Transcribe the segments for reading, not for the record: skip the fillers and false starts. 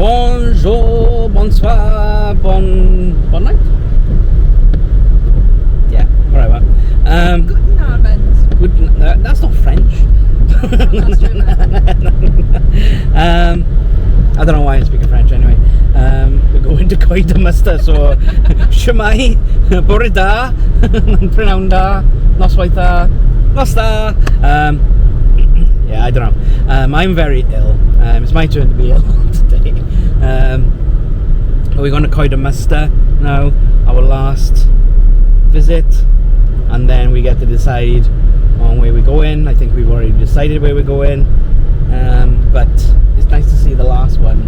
Bonjour, bonsoir, bon night? Yeah, whatever. Guten Abend. That's not French. That's I don't know why I'm speaking French anyway. We're going to Coedymwstwr, so Shwmai, bore da, prynawn da, noswaith da, nos da. Yeah, I don't know. I'm very ill. It's my turn to be ill today. We're going to Coedymwstwr now, our last visit, and then we get to decide on where we're going. I think we've already decided where we're going, but it's nice to see the last one.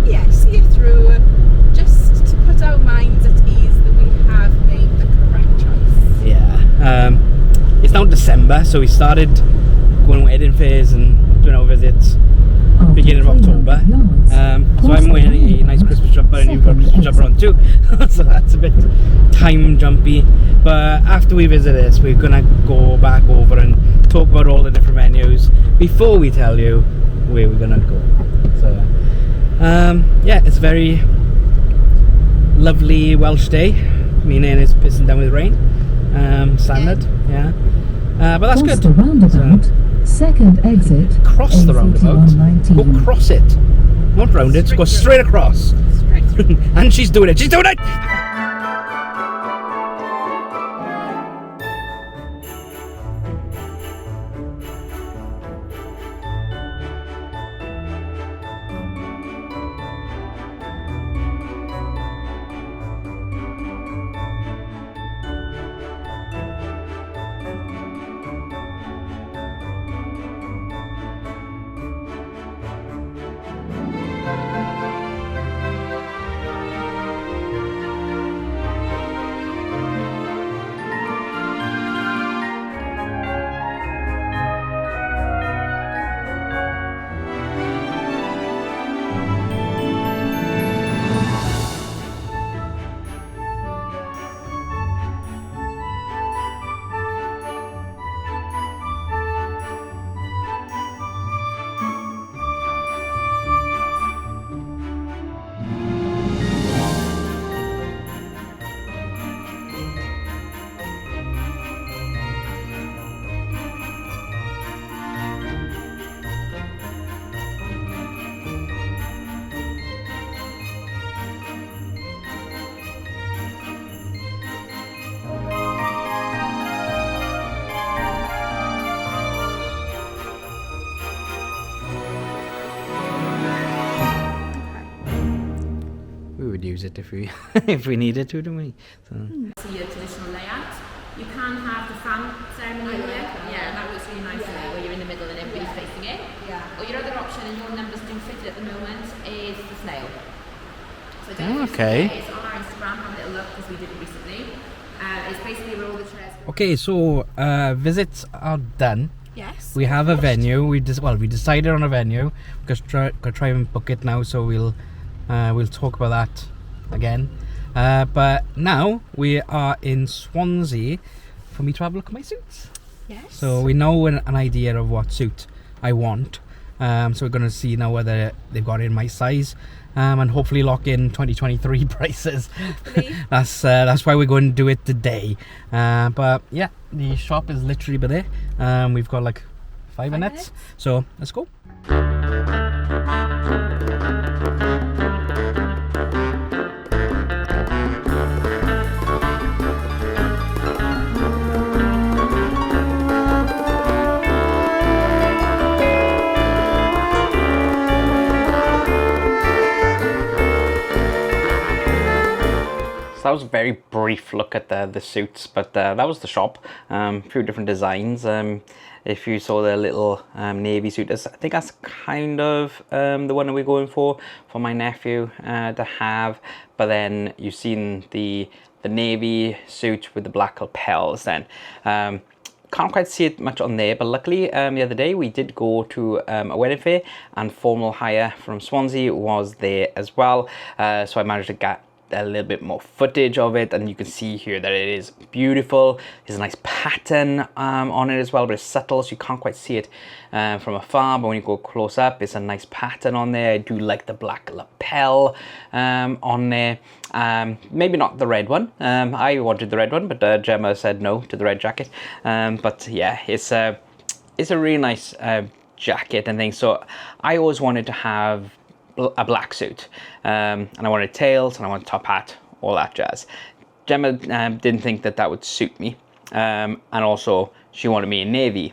Yeah, see it through, just to put our minds at ease that we have made the correct choice. Yeah. It's now December, so we started going to wedding fairs and doing our visits beginning of October. So I'm wearing a nice Christmas jumper and you've got a Christmas jumper on too. So that's a bit time jumpy. But after we visit this, we're going to go back over and talk about all the different venues before we tell you where we're going to go. So yeah, it's a very lovely Welsh day, meaning it's pissing down with rain. Standard, yeah. But that's good. The roundabout, second exit. Cross the roundabout. Go cross it. Not round it, go straight across. Straight through. And she's doing it. She's doing it! We would use it if we if we needed to, don't we? So. See your traditional layout. You can have the fan ceremony here. Yeah, that works really nicely, where you're in the middle and everybody's facing it. Yeah. Or your other option, and your numbers do fit it at the moment, is the snail. So I don't know if you've Okay. seen it. It's on our Instagram. Have a little look because we did it recently. It's basically where all the chairs. Okay, so visits are done. Yes. We have a venue. We decided on a venue. We're gonna try and book it now, so we'll talk about that again. But now we are in Swansea for me to have a look at my suits. Yes. So we know an idea of what suit I want. So we're going to see now whether they've got it in my size, and hopefully lock in 2023 prices. That's why we're going to do it today. But yeah, the shop is literally by there. We've got like 5 minutes, so let's go. So that was a very brief look at the suits, but that was the shop. A few different designs. If you saw the little navy suit, I think that's kind of the one that we're going for my nephew to have. But then you've seen the navy suit with the black lapels then. Can't quite see it much on there, but luckily the other day we did go to a wedding fair, and Formal Hire from Swansea was there as well. So I managed to a little bit more footage of it, and you can see here that it is beautiful. There's a nice pattern on it as well, but it's subtle, so you can't quite see it from afar, but when you go close up, it's a nice pattern on there. I do like the black lapel on there. Maybe not the red one. I wanted the red one, but Gemma said no to the red jacket. But yeah, it's a really nice jacket and things. So I always wanted to have a black suit, and I wanted tails and I wanted top hat, all that jazz. Gemma didn't think that would suit me, and also she wanted me in navy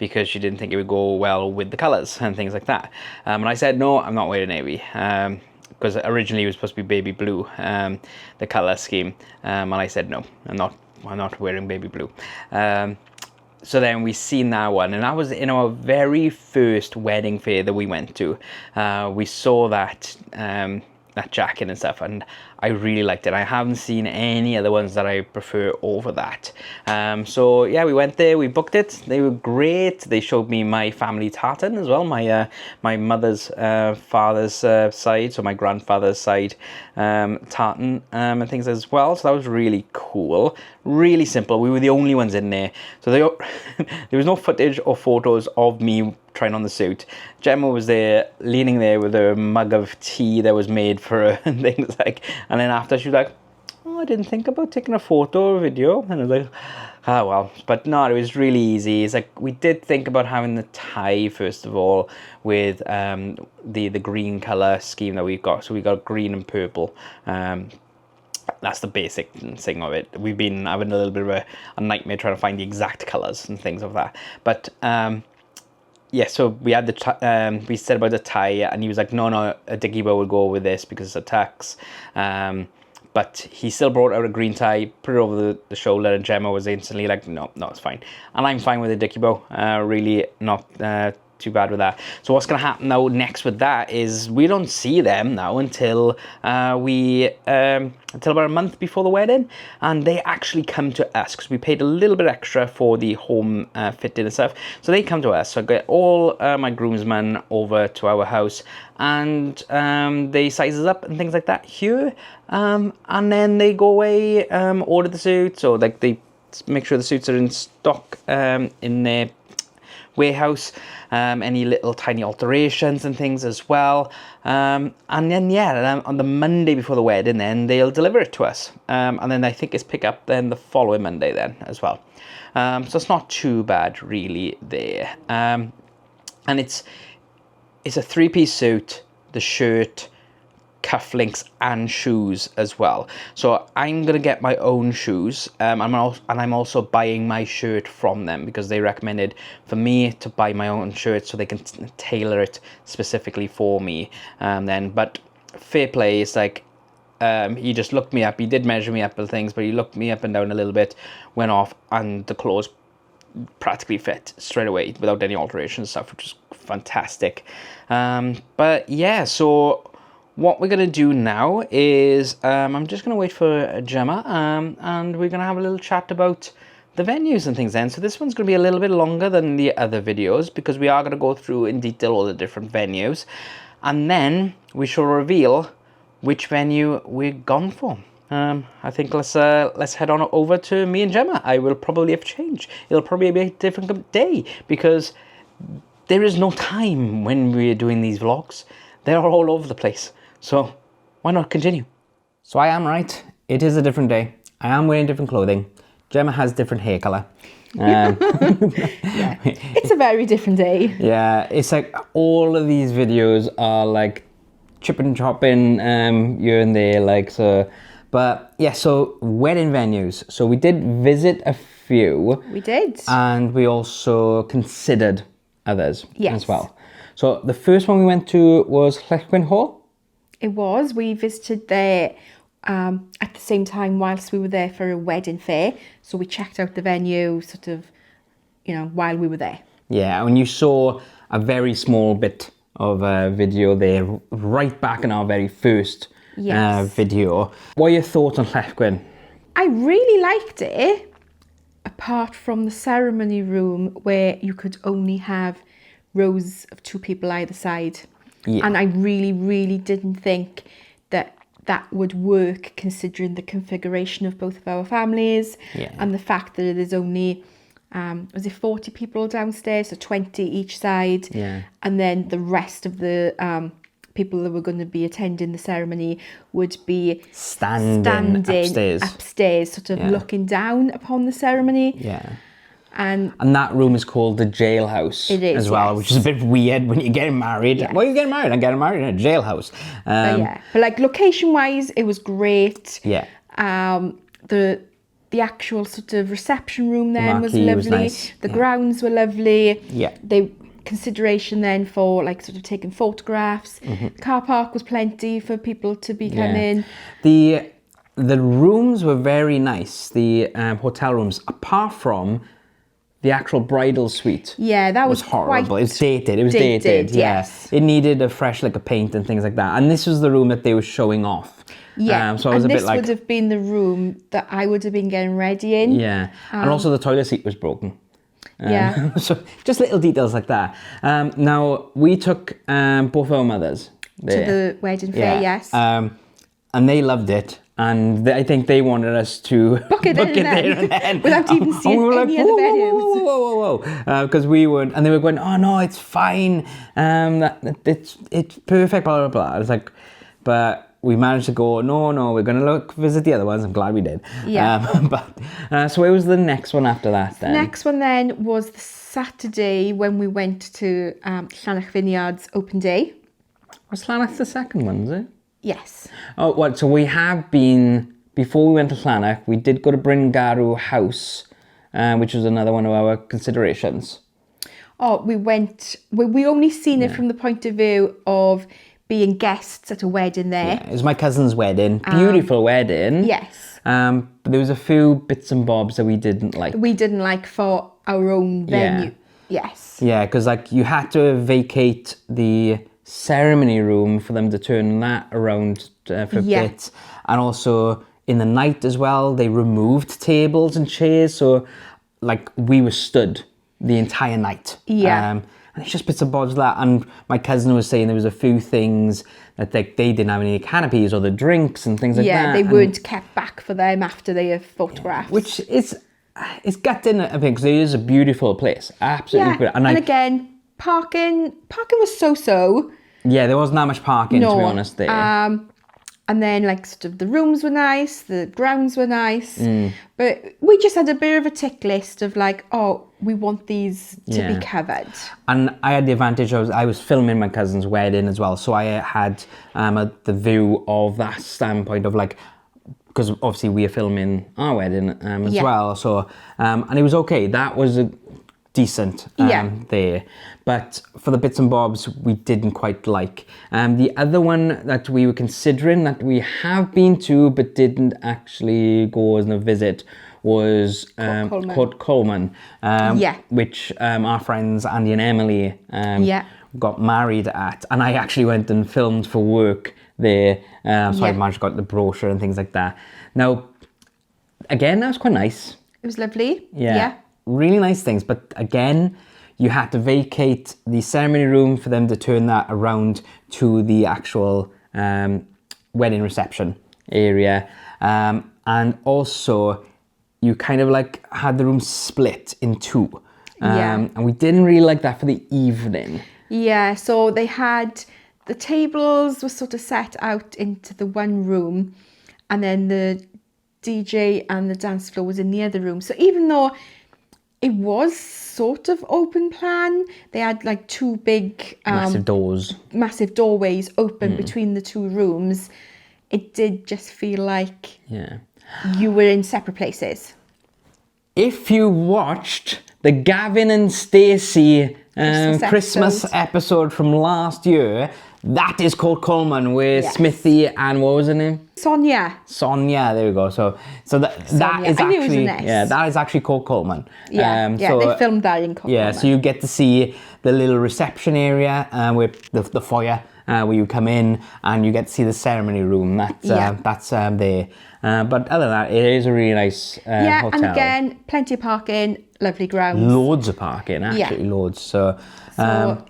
because she didn't think it would go well with the colors and things like that. And I said no, I'm not wearing navy, because originally it was supposed to be baby blue, the color scheme, and I said no, I'm not wearing baby blue. So then we seen that one, and that was in our very first wedding fair that we went to. We saw that jacket and stuff, and I really liked it. I haven't seen any other ones that I prefer over that. So yeah, we went there, we booked it. They were great. They showed me my family tartan as well, my mother's father's side, so my grandfather's side tartan and things as well. So that was really cool, really simple. We were the only ones in there, so there was no footage or photos of me trying on the suit. Gemma was there, leaning there with a mug of tea that was made for her and things like. And then after, she was like, "Oh, I didn't think about taking a photo or video." And I was like, "Ah, well." But no, it was really easy. It's like we did think about having the tie first of all with the green color scheme that we've got. So we got green and purple. That's the basic thing of it. We've been having a little bit of a nightmare trying to find the exact colors and things of that. But yeah, so we had we said about the tie, and he was like, no, a dicky bow would go with this because it's a tux. But he still brought out a green tie, put it over the shoulder, and Gemma was instantly like, no, it's fine. And I'm fine with a dicky bow, really not too bad with that. So what's going to happen now next with that is we don't see them now until until about a month before the wedding, and they actually come to us because we paid a little bit extra for the home fitting and stuff. So they come to us. So I get all my groomsmen over to our house, and they size us up and things like that here, and then they go away, order the suits, or like they make sure the suits are in stock in their warehouse, any little tiny alterations and things as well, and then yeah, on the Monday before the wedding, then they'll deliver it to us, and then I think it's pick up then the following Monday then as well. So it's not too bad really there, and it's a three-piece suit, the shirt, cufflinks and shoes as well. So I'm gonna get my own shoes, and I'm also buying my shirt from them because they recommended for me to buy my own shirt so they can tailor it specifically for me. But fair play, it's like he just looked me up, he did measure me up and things, but he looked me up and down a little bit, went off, and the clothes practically fit straight away without any alterations stuff, which is fantastic. But yeah, so what we're going to do now is I'm just going to wait for Gemma, and we're going to have a little chat about the venues and things then. So this one's going to be a little bit longer than the other videos because we are going to go through in detail all the different venues, and then we shall reveal which venue we're gone for. I think let's head on over to me and Gemma. I will probably have changed. It'll probably be a different day because there is no time when we're doing these vlogs. They're all over the place. So why not continue? So I am right. It is a different day. I am wearing different clothing. Gemma has different hair colour. Yeah. It's a very different day. Yeah, it's like all of these videos are like chip and chopping here and there, like so. But yeah, so wedding venues. So we did visit a few. We did. And we also considered others as well. So the first one we went to was Coed-Y-Mwstwr Hotel. It was. We visited there at the same time whilst we were there for a wedding fair. So we checked out the venue sort of, while we were there. Yeah, and you saw a very small bit of a video there right back in our very first video. What are your thoughts on Coed-Y-Mwstwr? I really liked it, apart from the ceremony room where you could only have rows of two people either side. Yeah. And I really, really didn't think that that would work considering the configuration of both of our families and the fact that there's only was it 40 people downstairs, so 20 each side, and then the rest of the people that were going to be attending the ceremony would be standing upstairs sort of looking down upon the ceremony. And that room is called the jailhouse as well, which is a bit weird when you're getting married. Why are you getting married? I'm getting married in a jailhouse. But like location wise, it was great. The actual sort of reception room then was lovely. Was nice. The grounds were lovely. Consideration then for like sort of taking photographs. Car park was plenty for people to be coming. The rooms were very nice. The hotel rooms, apart from the actual bridal suite. That was horrible. It was dated. It was dated. Yes. It needed a fresh lick of paint and things like that. And this was the room that they were showing off. So I was a bit like, this would have been the room that I would have been getting ready in. And also the toilet seat was broken. So just little details like that. Now we took both our mothers there. To the wedding fair, yes. And they loved it. And I think they wanted us to book it there and then. Without even seeing any other venues. Whoa. Because we would, and they were going, oh no, it's fine. It's perfect, blah, blah, blah. I was like, but we managed to go, no, we're going to visit the other ones. I'm glad we did. So where was the next one after that then? The next one then was the Saturday when we went to Llanach Vineyards open day. Was Llanach the second one, was it? Yes. Oh, well, so we have been, before we went to Llanach, we did go to Bryn Garw House, which was another one of our considerations. Oh, we went, we only seen it from the point of view of being guests at a wedding there. It was my cousin's wedding, beautiful wedding. Yes. But there was a few bits and bobs that we didn't like. We didn't like for our own venue. Yes. Yeah, because like you had to vacate the ceremony room for them to turn that around for bits, and also in the night as well they removed tables and chairs, so like we were stood the entire night. And it's just bits and bobs of that. And my cousin was saying there was a few things that they didn't have any canopies or the drinks and things like that. They weren't kept back for them after they have photographed, which is it's gutting a bit because it is a beautiful place, absolutely beautiful. And again, parking was so. Yeah, there wasn't that much parking, to be honest, there. And then, like, sort of the rooms were nice, the grounds were nice. But we just had a bit of a tick list of, like, oh, we want these to be covered. And I had the advantage, I was filming my cousin's wedding as well. So I had the view of that standpoint of, like, because obviously we are filming our wedding as well. So, and it was okay. That was decent there. But for the bits and bobs, we didn't quite like. The other one that we were considering that we have been to but didn't actually go as a visit was Coed-Y-Mwstwr, which our friends Andy and Emily got married at. And I actually went and filmed for work there. So I managed to get the brochure and things like that. Now, again, that was quite nice. It was lovely. Yeah. Really nice things, but again, you had to vacate the ceremony room for them to turn that around to the actual wedding reception area. And also, you kind of like had the room split in two. And we didn't really like that for the evening. Yeah, so they had, the tables were sort of set out into the one room, and then the DJ and the dance floor was in the other room. So even though it was sort of open plan, they had like two big massive doorways open between the two rooms. It did just feel like you were in separate places. If you watched the Gavin and Stacey Christmas episode from last year, that is Coed-Y-Mwstwr with Smithy and what was her name? Sonia, there we go. So that is actually that is actually Coed-Y-Mwstwr. They filmed that in Coed-Y-Mwstwr. Yeah, so you get to see the little reception area with the foyer where you come in, and you get to see the ceremony room. That's there. But other than that, it is a really nice hotel. And again, plenty of parking, lovely grounds. Loads of parking, actually loads. So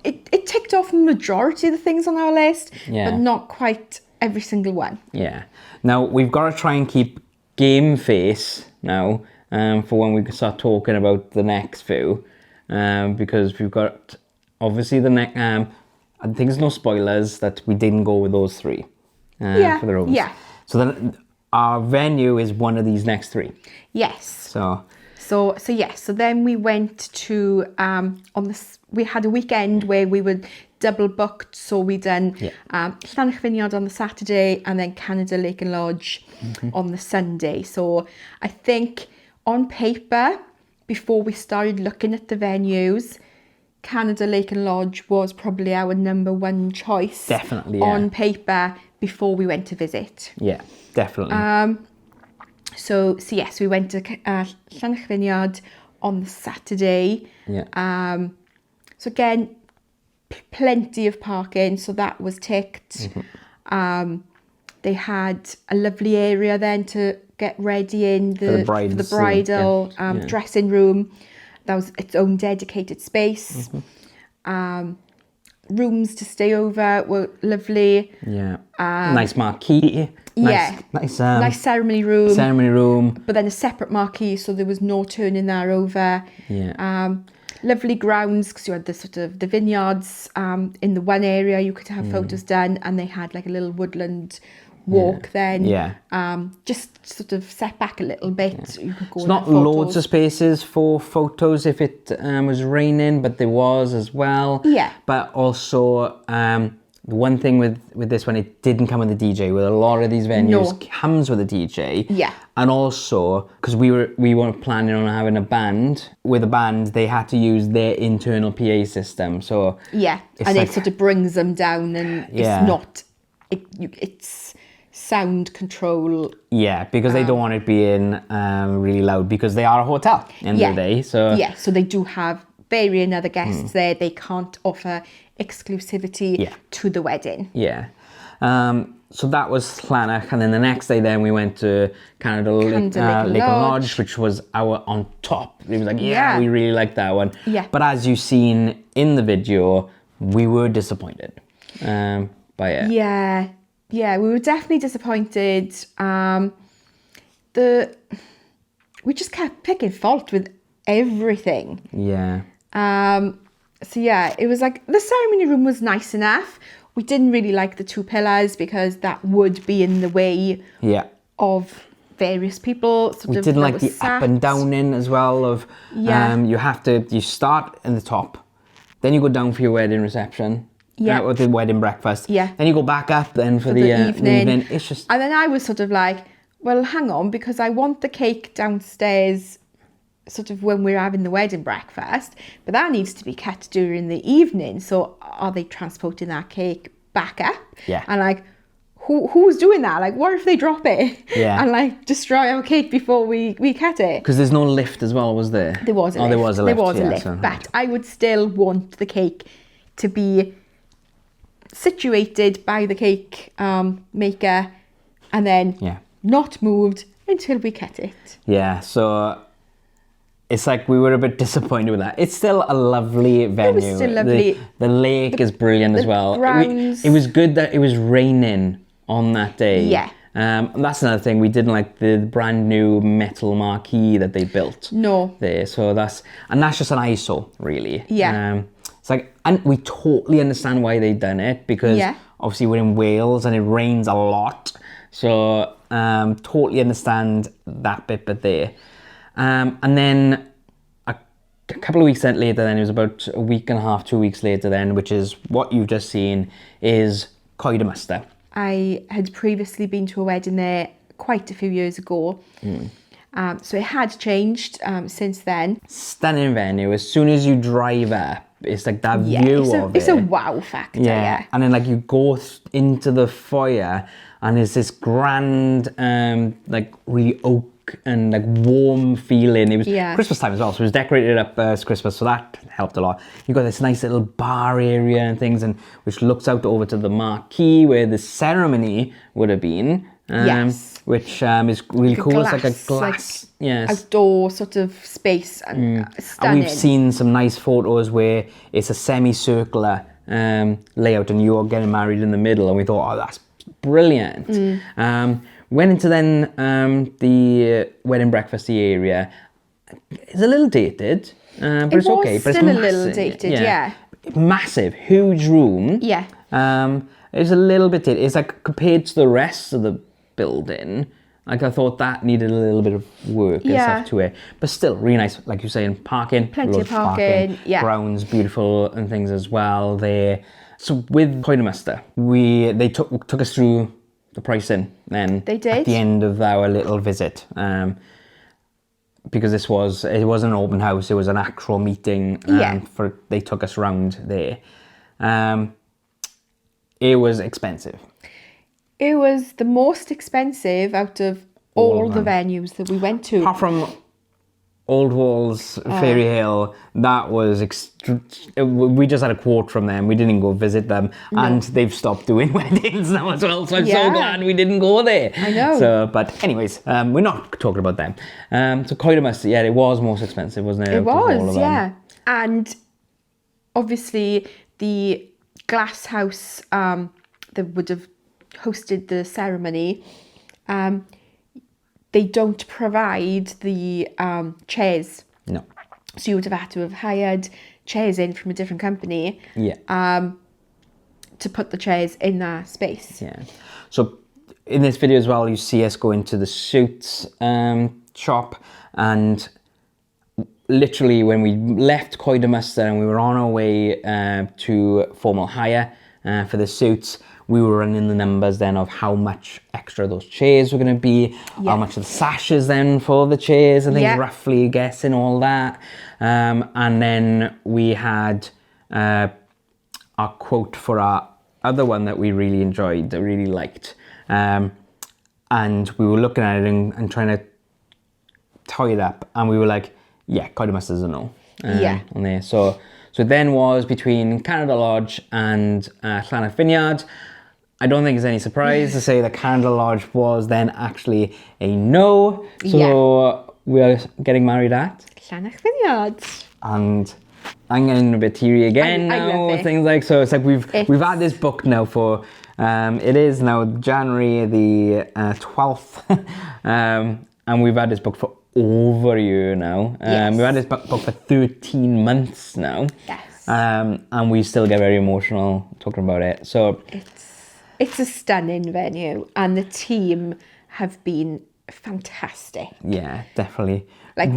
it ticked off the majority of the things on our list, but not quite every single one. Yeah. Now, we've got to try and keep game face now for when we start talking about the next few. Because we've got, obviously, the next... I think there's no spoilers that we didn't go with those 3 for the rooms. Yeah. So then our venue is one of these next 3. Yes. So then we went to we had a weekend where we were double booked, so we done Llanach Vineyard on the Saturday and then Canada Lake and Lodge on the Sunday. So I think on paper, before we started looking at the venues, Canada Lake and Lodge was probably our number 1 choice. Definitely, on paper before we went to visit. Yeah, definitely. So yes, we went to Llanach Vineyard on the Saturday. Yeah. So again, plenty of parking, so that was ticked. They had a lovely area then to get ready in for the bridal dressing room. That was its own dedicated space. Rooms to stay over were lovely. Yeah. Nice marquee. Nice ceremony room. Ceremony room. But then a separate marquee, so there was no turning that over. Yeah. Lovely grounds, because you had the sort of the vineyards in the one area you could have photos done, and they had like a little woodland walk then. Yeah. Just sort of set back a little bit. You could go. It's not loads of spaces for photos if it was raining, but there was as well. Yeah. But also, the one thing with this one, it didn't come with a DJ. With a lot of these venues, comes with a DJ. Yeah. And also, because we weren't planning on having a band. With a band, they had to use their internal PA system. So and it sort of brings them down, and it's not. It's sound control. Yeah, because they don't want it being really loud, because they are a hotel at the end of the day. So so they do have varying other guests there. They can't offer exclusivity to the wedding. Yeah. So that was Llanach, and then the next day then we went to Canada Lake and Lodge, which was our on top. It was like, we really liked that one. Yeah. But as you've seen in the video, we were disappointed by it. Yeah, we were definitely disappointed. We just kept picking fault with everything. Yeah. So it was like the ceremony room was nice enough. We didn't really like the 2 pillars because that would be in the way of various people. We didn't like the up and down in as well of you start in the top, then you go down for your wedding reception. With the wedding breakfast. Yeah. Then you go back up then for the evening. It's just... And then I was sort of like, well, hang on, because I want the cake downstairs sort of when we're having the wedding breakfast, but that needs to be cut during the evening. So are they transporting that cake back up? Yeah. And like, who's doing that? Like, what if they drop it? Yeah. And like destroy our cake before we cut it? Because there's no lift as well, was there? There was a lift. There was a lift. There was a lift. But I would still want the cake to be situated by the cake maker and then not moved until we cut it. Yeah, so it's like we were a bit disappointed with that. It's still a lovely venue. It was still lovely. The lake is brilliant as well. Grounds. It was good that it was raining on that day. Yeah. That's another thing. We didn't like the brand new metal marquee that they built. No. There. So that's just an eyesore, really. Yeah. It's like, and we totally understand why they've done it, because obviously we're in Wales and it rains a lot. So totally understand that bit there. And then a couple of weeks later then, it was about a week and a half, 2 weeks later then, which is what you've just seen, is Coedymwstwr. I had previously been to a wedding there quite a few years ago. So it had changed since then. Stunning venue. As soon as you drive up, it's like that view of it. It's a wow factor, yeah. And then like you go into the foyer and there's this grand, like really oak and like warm feeling. It was Christmas time as well, so it was decorated up as Christmas, so that helped a lot. You've got this nice little bar area and things, and which looks out over to the marquee where the ceremony would have been. Which is really cool. It's like a glass, outdoor sort of space, and stunning. And we've seen some nice photos where it's a semicircular layout, and you're getting married in the middle, and we thought, oh, that's brilliant. Went into then the wedding breakfasty area. It's a little dated, but it's okay. But still it's a little massive. dated, yeah. Massive, huge room. Yeah. It's a little bit dated. It's like compared to the rest of the building, like I thought that needed a little bit of work and stuff to it. But still, really nice. Like you're saying, parking. Plenty of parking, yeah. Grounds, beautiful and things as well there. So with Coedymwstwr, they took us through the pricing then. They did. At the end of our little visit. Because it wasn't an open house, it was an actual meeting. They took us around there. It was expensive. It was the most expensive out of all the venues that we went to. Apart from Old Walls, Fairy Hill, that was we just had a quote from them. We didn't go visit them, and they've stopped doing weddings now as well. So I'm so glad we didn't go there. I know. So, but anyways, we're not talking about them. So Coedymwstwr, it was most expensive, wasn't it? It was, yeah. And obviously the glass house that would have hosted the ceremony, they don't provide the chairs. No. So you would have had to have hired chairs in from a different company. Yeah. To put the chairs in that space. Yeah. So in this video as well, you see us go into the suits shop, and literally when we left Coedymwstwr and we were on our way to formal hire for the suits, we were running the numbers then of how much extra those chairs were going to be, how much of the sashes then for the chairs and things, roughly guessing all that. And then we had our quote for our other one that we really enjoyed, that we really liked. And we were looking at it and trying to tie it up, and we were like, yeah, Coedymwstwr's a no. On there. So then was between Canada Lodge and Llanach Vineyard. I don't think it's any surprise to say that Canada Lodge was then actually a no. So we are getting married at Llanach Vineyard. And I'm getting a bit teary again now. Things like so. It's like we've had this book now for it is now January the 12th, and we've had this book for over a year now. We've had this book for 13 months now. Yes. And we still get very emotional talking about it. So it's a stunning venue, and the team have been fantastic. Yeah, definitely. Like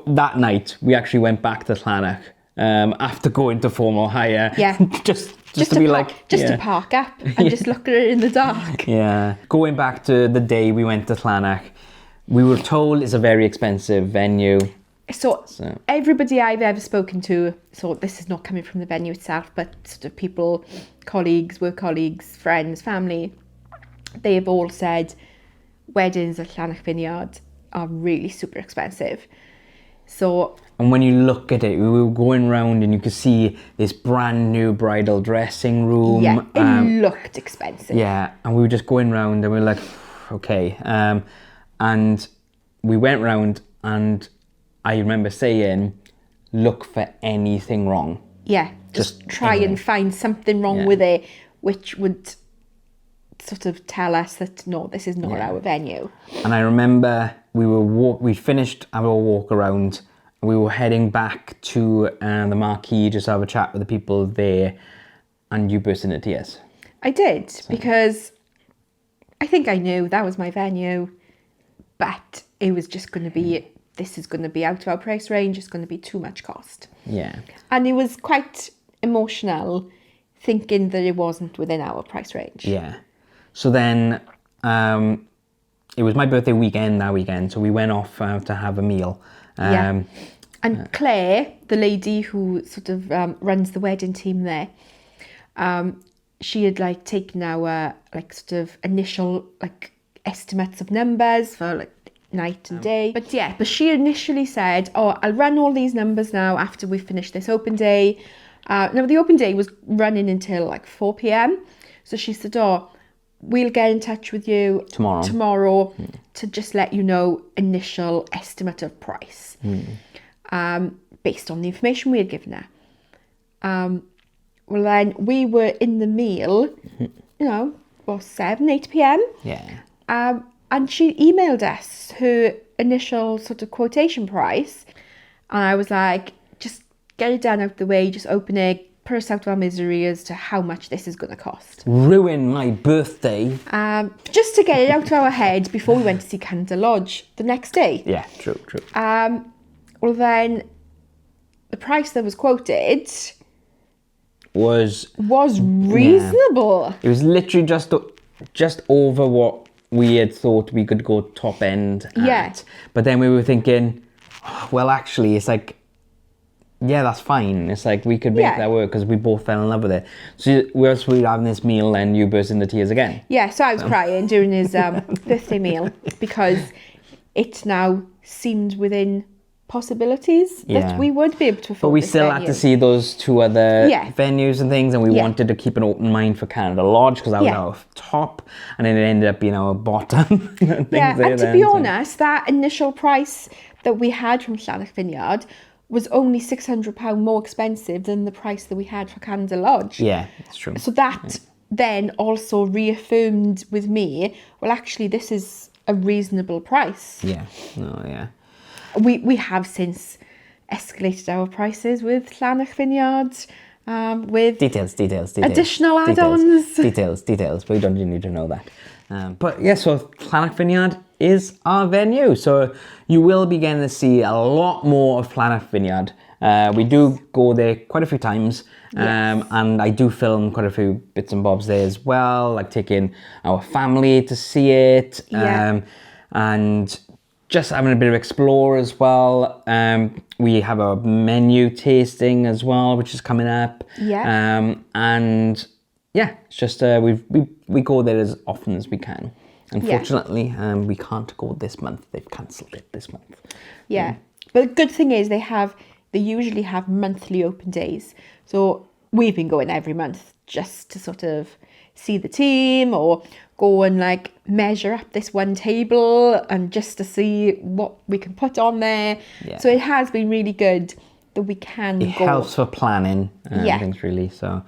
that night, we actually went back to Llanach after going to formal hire. Yeah. just to be to park up and just look at it in the dark. Yeah. Going back to the day we went to Llanach, we were told it's a very expensive venue. So everybody I've ever spoken to, so this is not coming from the venue itself, but sort of people, colleagues, work colleagues, friends, family, they have all said weddings at Llanach Vineyard are really super expensive. So, and when you look at it, we were going around and you could see this brand new bridal dressing room. Yeah, it looked expensive. Yeah, and we were just going around and we were like, okay. And we went round, and I remember saying, look for anything wrong. Yeah, just try and find something wrong with it, which would sort of tell us that, no, this is not our venue. And I remember we finished our walk around, and we were heading back to the marquee just to have a chat with the people there, and you burst into tears. I did, because I think I knew that was my venue. But it was just going to be, this is going to be out of our price range. It's going to be too much cost. Yeah. And it was quite emotional thinking that it wasn't within our price range. Yeah. So then it was my birthday weekend that weekend. So we went off to have a meal. And Claire, the lady who sort of runs the wedding team there, she had taken our sort of initial estimates of numbers for night and day. But she initially said, oh, I'll run all these numbers now after we finish this open day. Now the open day was running until 4 p.m. So she said, oh, we'll get in touch with you tomorrow to just let you know initial estimate of price based on the information we had given her. Well, then we were in the meal, 7, 8 p.m. Yeah. And she emailed us her initial sort of quotation price. And I was like, just get it done out the way, just open it, put us out of our misery as to how much this is going to cost. Ruin my birthday. Just to get it out of our head before we went to see Canada Lodge the next day. Yeah, true. Well, then the price that was quoted Was reasonable. It was literally just over what we had thought we could go top end at. Yeah. But then we were thinking, well, actually, it's like, yeah, that's fine. It's like we could make that work because we both fell in love with it. So whilst we were having this meal, and you burst into tears again. Yeah, so I was crying during his birthday meal because it now seemed within possibilities that we would be able to afford. But we this still venue. had to see those 2 other venues and things, and we wanted to keep an open mind for Canada Lodge because that was our top, and then it ended up being our bottom. And to be honest, that initial price that we had from Llanach Vineyard was only £600 more expensive than the price that we had for Canada Lodge. Yeah, it's true. So that then also reaffirmed with me, well, actually, this is a reasonable price. Yeah, no, yeah. We have since escalated our prices with Llanach Vineyard, with Details. additional add-ons. Details, but you don't need to know that. But yeah, so Llanach Vineyard is our venue. So you will be getting to see a lot more of Llanach Vineyard. We do go there quite a few times. And I do film quite a few bits and bobs there as well, like taking our family to see it. And just having a bit of explore as well. We have a menu tasting as well, which is coming up. And yeah, it's just we go there as often as we can. Unfortunately, we can't go this month. They've cancelled it this month. But the good thing is they usually have monthly open days. So we've been going every month just to sort of see the team or go and like measure up this one table and just to see what we can put on there. So it has been really good that we can go. It helps for planning things really. So,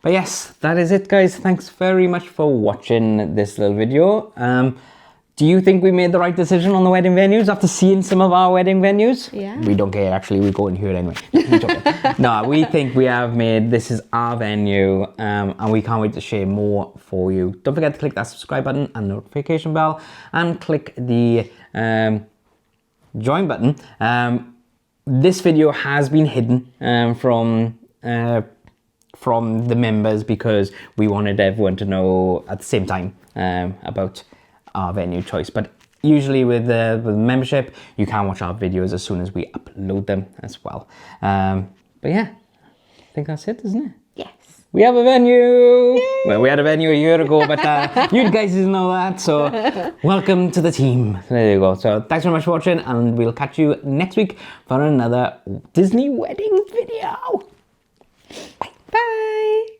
but yes, that is it, guys. Thanks very much for watching this little video. Do you think we made the right decision on the wedding venues after seeing some of our wedding venues? Yeah. We don't care, actually. We go and hear it anyway. No, we think we have made, this is our venue, and we can't wait to share more for you. Don't forget to click that subscribe button and notification bell, and click the join button. This video has been hidden from the members because we wanted everyone to know at the same time about our venue choice. But usually with membership, you can watch our videos as soon as we upload them as well. But yeah, I think that's it, isn't it? Yes. We have a venue. Yay. Well, we had a venue a year ago, but you guys didn't know that, so welcome to the team. There you go. So thanks very much for watching, and we'll catch you next week for another Disney wedding video. Bye. Bye.